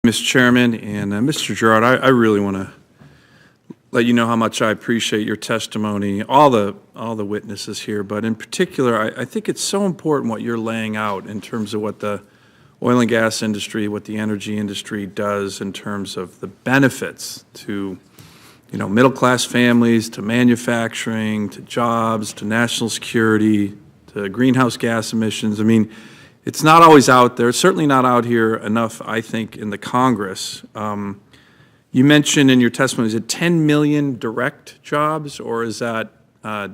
Mr. Chairman and Mr. Gerard, I really want to let you know how much I appreciate your testimony, all the witnesses here, but in particular, I think it's so important what you're laying out in terms of what the oil and gas industry, what the energy industry does in terms of the benefits to, middle-class families, to manufacturing, to jobs, to national security, to greenhouse gas emissions. I mean, it's not always out there. It's certainly not out here enough, I think, in the Congress. You mentioned in your testimony, is it 10 million direct jobs, or is that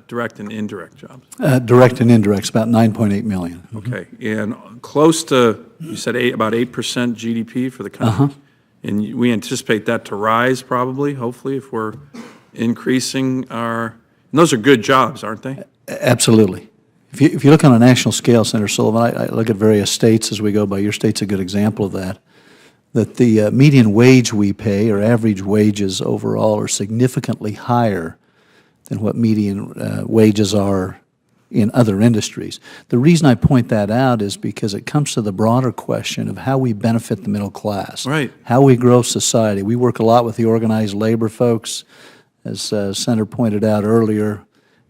direct and indirect jobs? Direct and indirect, about 9.8 million. Okay, and close to, you said about 8% GDP for the country? And we anticipate that to rise probably, hopefully, if we're increasing our, and those are good jobs, aren't they? Absolutely. If you look on a national scale, Senator Sullivan, I look at various states as we go by. Your state's a good example of that the median wage we pay, or average wages overall, are significantly higher than what median wages are in other industries. The reason I point that out is because it comes to the broader question of how we benefit the middle class, right? How we grow society. We work a lot with the organized labor folks, as Senator pointed out earlier.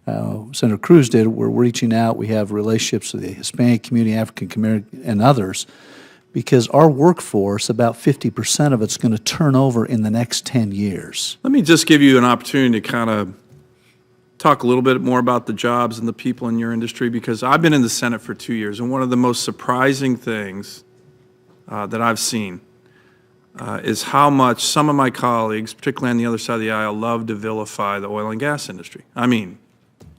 Senator Cruz did. We're reaching out. We have relationships with the Hispanic community, African community, and others, because our workforce, about 50% of it's going to turn over in the next 10 years. Let me just give you an opportunity to kind of talk a little bit more about the jobs and the people in your industry, because I've been in the Senate for 2 years, and one of the most surprising things that I've seen is how much some of my colleagues, particularly on the other side of the aisle, love to vilify the oil and gas industry. I mean,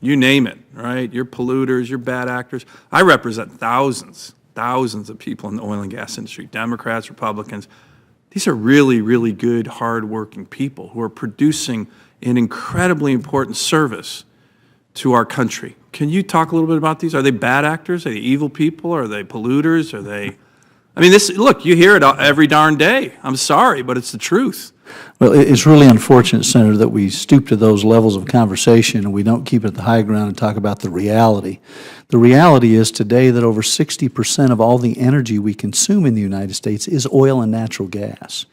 you name it, right? You're polluters, you're bad actors. I represent thousands of people in the oil and gas industry, Democrats, Republicans. These are really, really good, hard-working people who are producing an incredibly important service to our country. Can you talk a little bit about these? Are they bad actors? Are they evil people? Are they polluters? Are they... I mean, look, you hear it every darn day. I'm sorry, but it's the truth. Well, it's really unfortunate, Senator, that we stoop to those levels of conversation and we don't keep it at the high ground and talk about the reality. The reality is today that over 60% of all the energy we consume in the United States is oil and natural gas.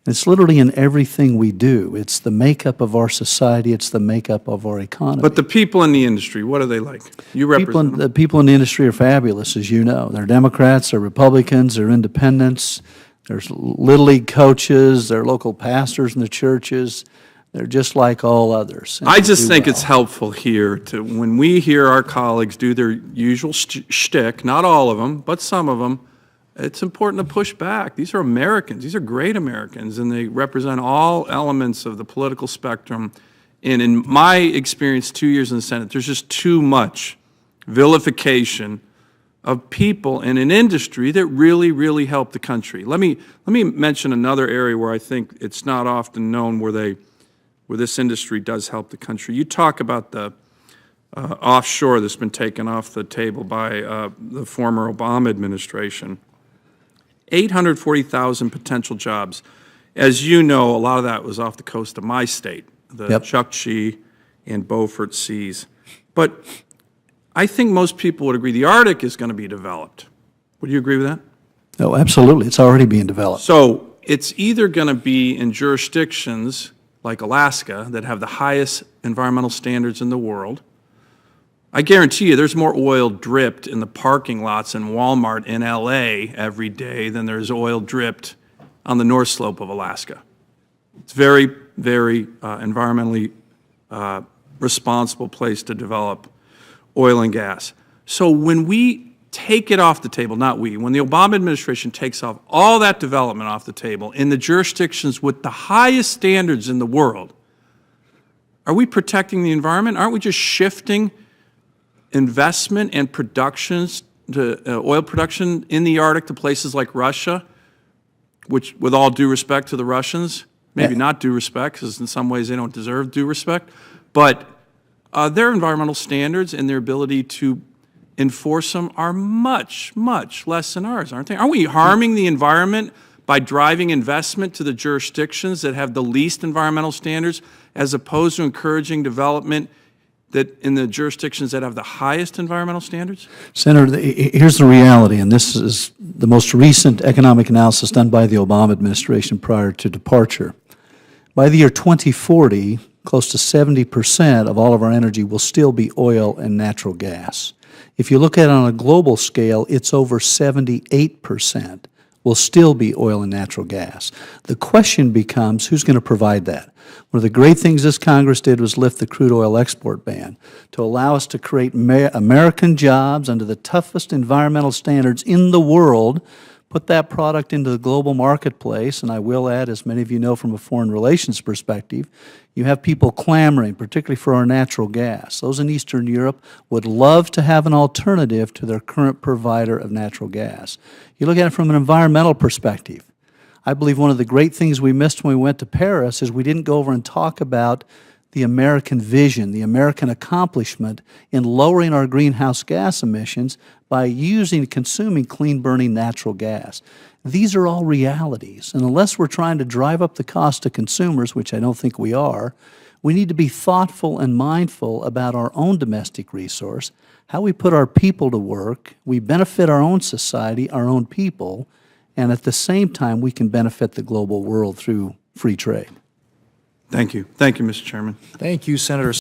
And it's literally in everything we do. It's the makeup of our society. It's the makeup of our economy. But the people in the industry, what are they like? You represent them. The people in the industry are fabulous, as you know. They're Democrats, they're Republicans, they're independents. There's Little League coaches, there are local pastors in the churches. They're just like all others. I just think it's helpful here to, when we hear our colleagues do their usual shtick, not all of them, but some of them, it's important to push back. These are Americans. These are great Americans, and they represent all elements of the political spectrum. And in my experience, 2 years in the Senate, there's just too much vilification of people in an industry that really, really help the country. Let me mention another area where I think it's not often known where this industry does help the country. You talk about the offshore that's been taken off the table by the former Obama administration. 840,000 potential jobs. As you know, a lot of that was off the coast of my state, the Chukchi and Beaufort Seas. But I think most people would agree the Arctic is going to be developed. Would you agree with that? Oh, absolutely. It's already being developed. So it's either going to be in jurisdictions like Alaska that have the highest environmental standards in the world. I guarantee you there's more oil dripped in the parking lots in Walmart in LA every day than there's oil dripped on the North Slope of Alaska. It's very, very environmentally responsible place to develop oil and gas. So when we take it off the table, not we, when the Obama administration takes off all that development off the table in the jurisdictions with the highest standards in the world, are we protecting the environment? Aren't we just shifting investment and productions to oil production in the Arctic to places like Russia, which, with all due respect to the Russians, maybe not due respect, because in some ways they don't deserve due respect, but their environmental standards and their ability to enforce them are much, much less than ours, aren't they? Aren't we harming the environment by driving investment to the jurisdictions that have the least environmental standards, as opposed to encouraging development that in the jurisdictions that have the highest environmental standards? Senator, here's the reality, and this is the most recent economic analysis done by the Obama administration prior to departure. By the year 2040, close to 70% of all of our energy will still be oil and natural gas. If you look at it on a global scale, it's over 78% will still be oil and natural gas. The question becomes, who's going to provide that? One of the great things this Congress did was lift the crude oil export ban to allow us to create American jobs under the toughest environmental standards in the world, put that product into the global marketplace, and I will add, as many of you know from a foreign relations perspective, you have people clamoring, particularly for our natural gas. Those in Eastern Europe would love to have an alternative to their current provider of natural gas. You look at it from an environmental perspective. I believe one of the great things we missed when we went to Paris is we didn't go over and talk about the American vision, the American accomplishment in lowering our greenhouse gas emissions by using and consuming clean-burning natural gas. These are all realities, and unless we're trying to drive up the cost to consumers, which I don't think we are, we need to be thoughtful and mindful about our own domestic resource, how we put our people to work, we benefit our own society, our own people, and at the same time we can benefit the global world through free trade. Thank you. Thank you, Mr. Chairman. Thank you, Senator